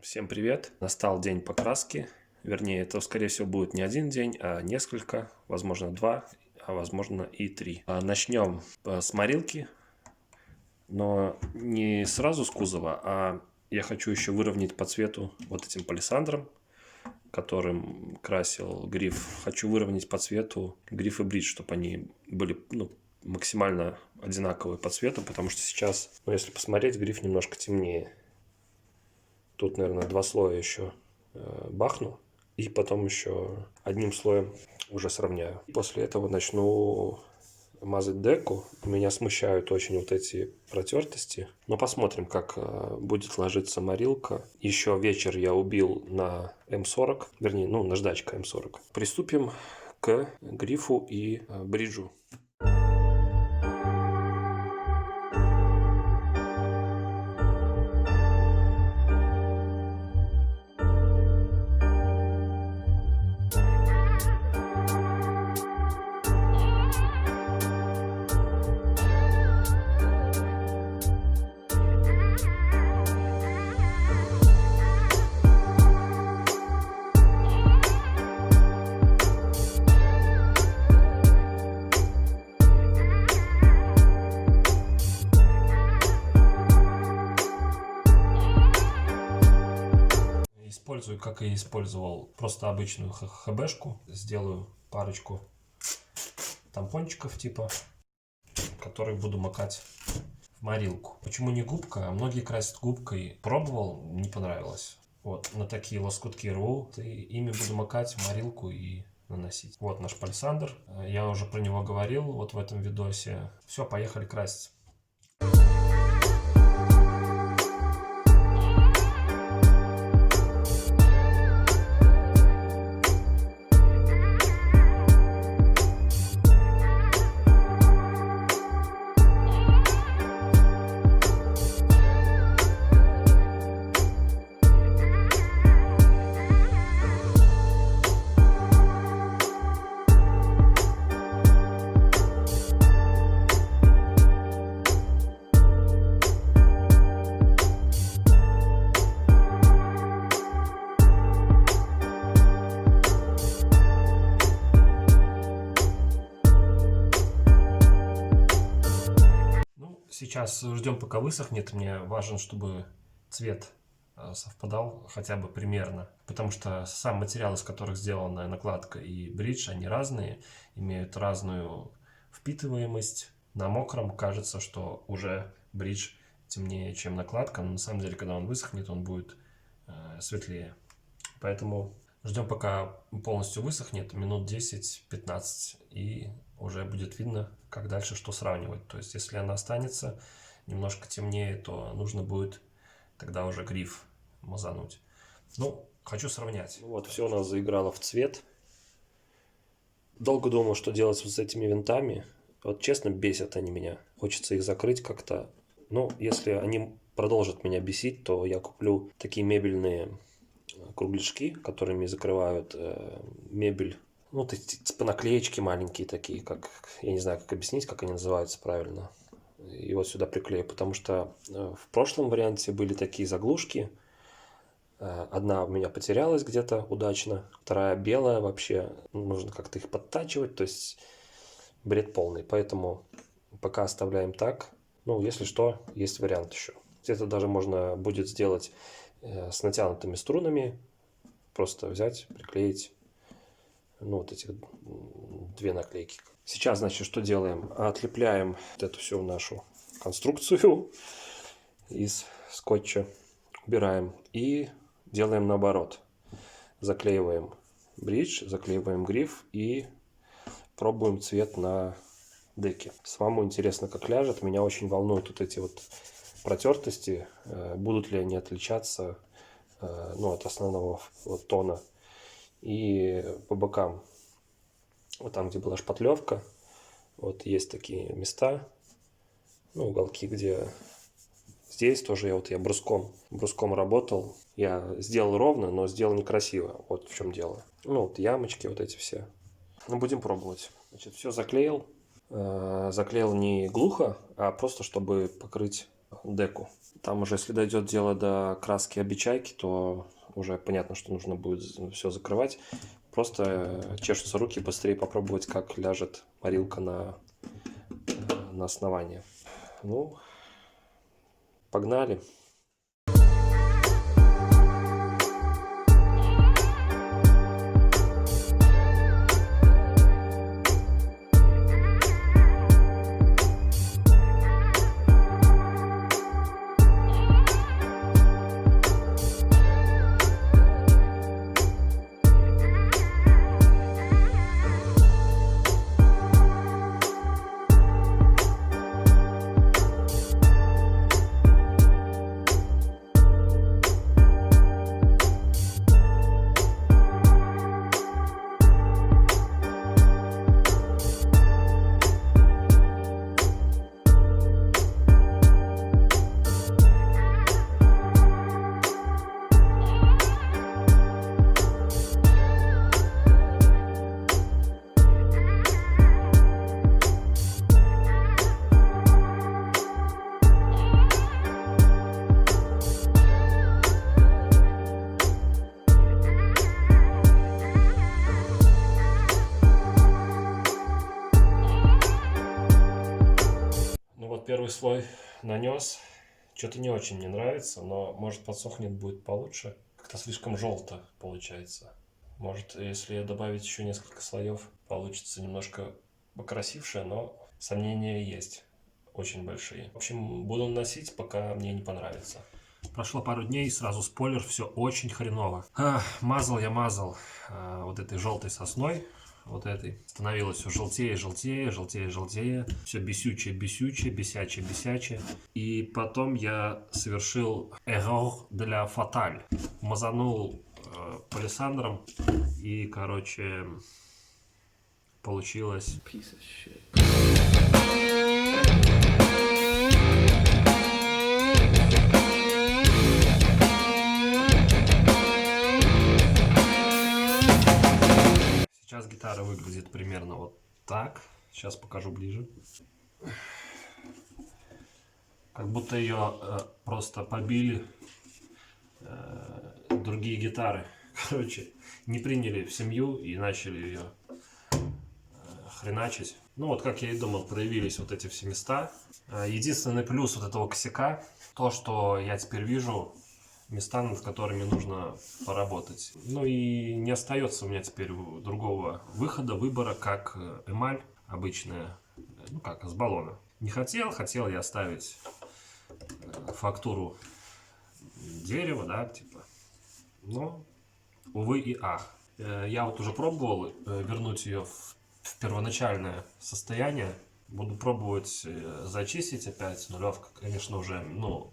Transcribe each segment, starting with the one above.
Всем привет! Настал день покраски. Вернее, это, скорее всего, будет не один день, а несколько, возможно, 2, а возможно и 3. Начнем с морилки, но не сразу с кузова, а я хочу еще выровнять по цвету вот этим палисандром, которым красил гриф. Хочу выровнять по цвету гриф и бридж, чтобы они были максимально одинаковые по цвету, потому что сейчас, если посмотреть, гриф немножко темнее. Тут, наверное, 2 слоя еще бахну. И потом еще одним слоем уже сравняю. После этого начну мазать деку. Меня смущают очень вот эти протертости. Но посмотрим, как будет ложиться морилка. Еще вечер я убил на М40. Вернее, наждачка М40. Приступим к грифу и бриджу. Использую, как и использовал, просто обычную хбшку. Сделаю парочку тампончиков типа, которые буду макать в морилку. Почему не губка? Многие красят губкой. Пробовал, не понравилось. Вот, на такие лоскутки рву, и ими буду макать в морилку и наносить. Вот наш палисандр. Я уже про него говорил вот в этом видосе. Все, поехали красить. Сейчас ждем, пока высохнет. Мне важно, чтобы цвет совпадал хотя бы примерно. Потому что сам материал, из которых сделана накладка и бридж, они разные, имеют разную впитываемость. На мокром кажется, что уже бридж темнее, чем накладка, но на самом деле, когда он высохнет, он будет светлее. Поэтому ждем, пока полностью высохнет, минут 10-15, и уже будет видно, как дальше что сравнивать. То есть, если она останется немножко темнее, то нужно будет тогда уже гриф мазануть. Хочу сравнять. Вот, все у нас заиграло в цвет. Долго думал, что делать вот с этими винтами. Вот честно, бесят они меня. Хочется их закрыть как-то. Если они продолжат меня бесить, то я куплю такие мебельные кругляшки, которыми закрывают мебель. Типа наклеечки маленькие такие, как, я не знаю, как объяснить, как они называются правильно. И вот сюда приклею, потому что в прошлом варианте были такие заглушки. Одна у меня потерялась где-то удачно, вторая белая вообще. Нужно как-то их подтачивать, то есть бред полный. Поэтому пока оставляем так. Если что, есть вариант еще. Это даже можно будет сделать с натянутыми струнами. Просто взять, приклеить. Вот эти 2 наклейки. Сейчас, значит, что делаем? Отлепляем вот эту всю нашу конструкцию из скотча. Убираем и делаем наоборот. Заклеиваем бридж, заклеиваем гриф и пробуем цвет на деке. Самому интересно, как ляжет. Меня очень волнуют вот эти вот протертости. Будут ли они отличаться от основного тона. И по бокам, вот там, где была шпатлевка, вот есть такие места, уголки, где здесь тоже я бруском работал. Я сделал ровно, но сделал некрасиво. Вот в чем дело. Ямочки вот эти все. Будем пробовать. Значит, все заклеил. Заклеил не глухо, а просто чтобы покрыть деку. Там уже, если дойдет дело до краски обечайки, то уже понятно, что нужно будет все закрывать. Просто чешутся руки быстрее попробовать, как ляжет морилка на основание. Ну, погнали. Первый слой нанес. Что-то не очень мне нравится, но может подсохнет, будет получше. Как-то слишком желто получается. Может, если добавить еще несколько слоев, получится немножко покрасивше, но сомнения есть. Очень большие. В общем, буду наносить, пока мне не понравится. Прошло пару дней, сразу спойлер, все очень хреново. Мазал я вот этой желтой сосной. Вот этой. Становилось все желтее, желтее, желтее, желтее. Все бесючее, бесючее, бесячее, бесячее. И потом я совершил erreur de la fatale. Мазанул палисандром. И, короче, получилось... Piece of shit. Сейчас гитара выглядит примерно вот так. Сейчас покажу ближе. Как будто ее просто побили другие гитары. Короче, не приняли в семью и начали ее хреначить. Ну вот, как я и думал, проявились вот эти все места. Единственный плюс вот этого косяка, то, что я теперь вижу места, над которыми нужно поработать. Ну и не остается у меня теперь другого выхода, выбора, как эмаль обычная, ну как, с баллона. Не хотел я оставить фактуру дерева, да, типа, но, увы и ах. Я вот уже пробовал вернуть ее в первоначальное состояние. Буду пробовать зачистить опять. Нулевка, конечно, уже, ну,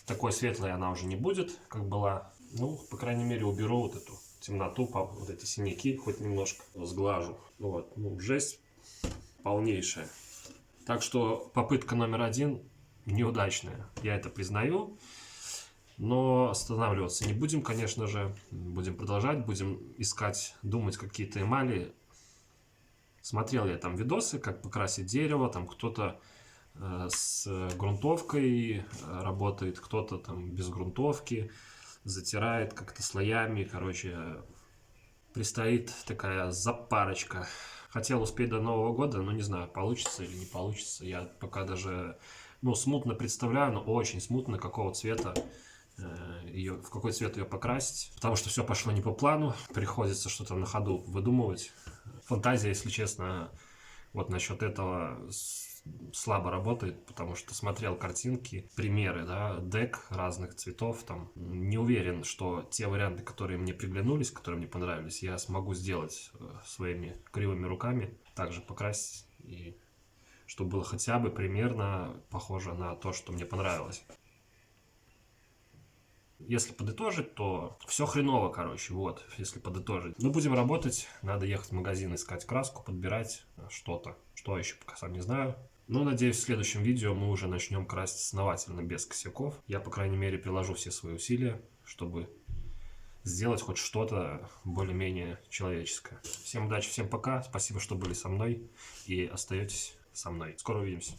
такой светлой она уже не будет, как была. Ну, по крайней мере, уберу вот эту темноту, вот эти синяки хоть немножко сглажу. Вот, ну, жесть полнейшая. Так что попытка номер 1 неудачная. Я это признаю. Но останавливаться не будем, конечно же. Будем продолжать, будем искать, думать какие-то эмали. Смотрел я там видосы, как покрасить дерево. Там кто-то с грунтовкой работает, кто-то там без грунтовки, затирает как-то слоями, короче, предстоит такая запарочка. Хотел успеть до Нового года, но не знаю, получится или не получится. Я пока даже, ну, смутно представляю, но очень смутно, какого цвета в какой цвет ее покрасить, потому что все пошло не по плану, приходится что-то на ходу выдумывать. Фантазия, если честно, вот насчет этого слабо работает, потому что смотрел картинки, примеры, да, дек разных цветов, там, не уверен, что те варианты, которые мне приглянулись, которые мне понравились, я смогу сделать своими кривыми руками, также покрасить, и чтобы было хотя бы примерно похоже на то, что мне понравилось. Если подытожить, то все хреново, короче, вот, если подытожить. Мы будем работать, надо ехать в магазин, искать краску, подбирать что-то. Что еще, пока сам не знаю. Но, надеюсь, в следующем видео мы уже начнем красить основательно, без косяков. Я, по крайней мере, приложу все свои усилия, чтобы сделать хоть что-то более-менее человеческое. Всем удачи, всем пока, спасибо, что были со мной и остаетесь со мной. Скоро увидимся.